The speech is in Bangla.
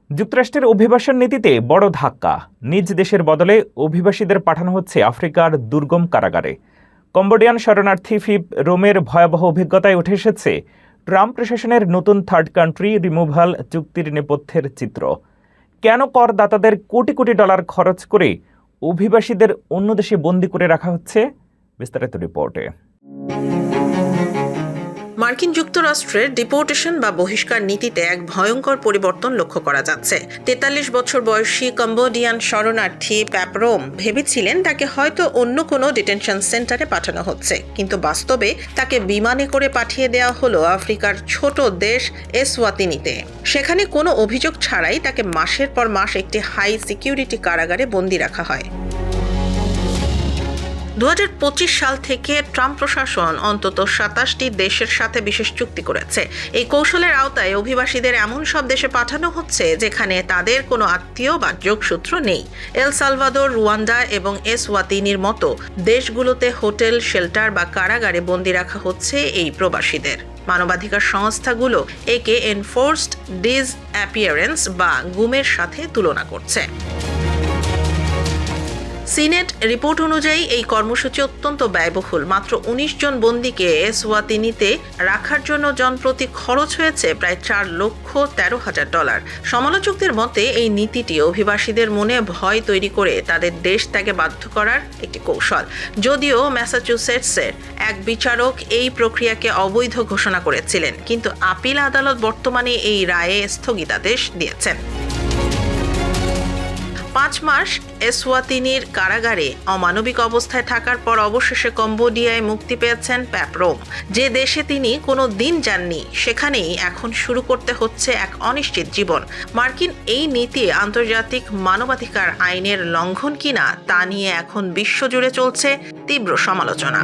যুক্তরাষ্ট্রের অভিবাসন নীতিতে বড় ধাক্কা। নিজ দেশের বদলে অভিবাসীদের পাঠানো হচ্ছে আফ্রিকার দুর্গম কারাগারে। কম্বোডিয়ান শরণার্থী ফিপ রোমের ভয়াবহ অভিজ্ঞতায় উঠে এসেছে ট্রাম্প প্রশাসনের নতুন থার্ড কান্ট্রি রিমুভাল চুক্তির নেপথ্যের চিত্র। কেন করদাতাদের কোটি কোটি ডলার খরচ করে অভিবাসীদের অন্য দেশে বন্দী করে রাখা হচ্ছে, বিস্তারিত রিপোর্টে। মার্কিন যুক্তরাষ্ট্রের ডিপোর্টেশন বা বহিষ্কার নীতিতে এক ভয়ঙ্কর পরিবর্তন লক্ষ্য করা যাচ্ছে। ৪৩ বছর বয়সী কম্বোডিয়ান শরণার্থী প্যাপ রোম ভেবেছিলেন তাকে হয়তো অন্য কোনো ডিটেনশন সেন্টারে পাঠানো হচ্ছে, কিন্তু বাস্তবে তাকে বিমানে করে পাঠিয়ে দেওয়া হলো আফ্রিকার ছোট দেশ এসওয়াতিনিতে। সেখানে কোনো অভিযোগ ছাড়াই তাকে মাসের পর মাস একটি হাই সিকিউরিটি কারাগারে বন্দী রাখা হয়। ২০২৫ সাল থেকে ট্রাম্প প্রশাসন অন্তত ২৭টি দেশের সাথে বিশেষ চুক্তি করেছে। এই কৌশলের আওতায় অভিবাসীদের এমন সব দেশে পাঠানো হচ্ছে যেখানে তাদের কোনো আত্মীয় বা যোগসূত্র নেই। এল সালভাদোর, রুয়ান্ডা এবং এসওয়াতিনির মতো দেশগুলোতে হোটেল, শেল্টার বা কারাগারে বন্দী রাখা হচ্ছে এই প্রবাসীদের। মানবাধিকার সংস্থাগুলো একে এনফোর্সড ডিসঅ্যাপিয়ারেন্স বা গুমের সাথে তুলনা করছে। সিনেট রিপোর্ট অনুযায়ী এই কর্মসূচি অত্যন্ত ব্যয়বহুল। মাত্র ১৯ জন বন্দীকে এসওয়াতিনিতে রাখার জন্য জনপ্রতি খরচ হয়েছে প্রায় $৪,১৩,০০০। সমালোচকদের মতে এই নীতিটি অভিবাসীদের মনে ভয় তৈরি করে তাদের দেশ ত্যাগে বাধ্য করার একটি কৌশল। যদিও ম্যাসাচুসেটসের এক বিচারক এই প্রক্রিয়াকে অবৈধ ঘোষণা করেছিলেন, কিন্তু আপিল আদালত বর্তমানে এই রায়ে স্থগিতাদেশ দিয়েছেন। ৫ মাস এসওয়াতিনির কারাগারে অমানবিক অবস্থায় থাকার পর অবশেষে কম্বোডিয়ায় মুক্তি পেয়েছেন প্যাপ রোম। যে দেশে তিনি কোনো দিন যাননি, সেখানেই এখন শুরু করতে হচ্ছে এক অনিশ্চিত জীবন। মার্কিন এই নীতি আন্তর্জাতিক মানবাধিকার আইনের লঙ্ঘন কিনা তা নিয়ে এখন বিশ্বজুড়ে চলছে তীব্র সমালোচনা।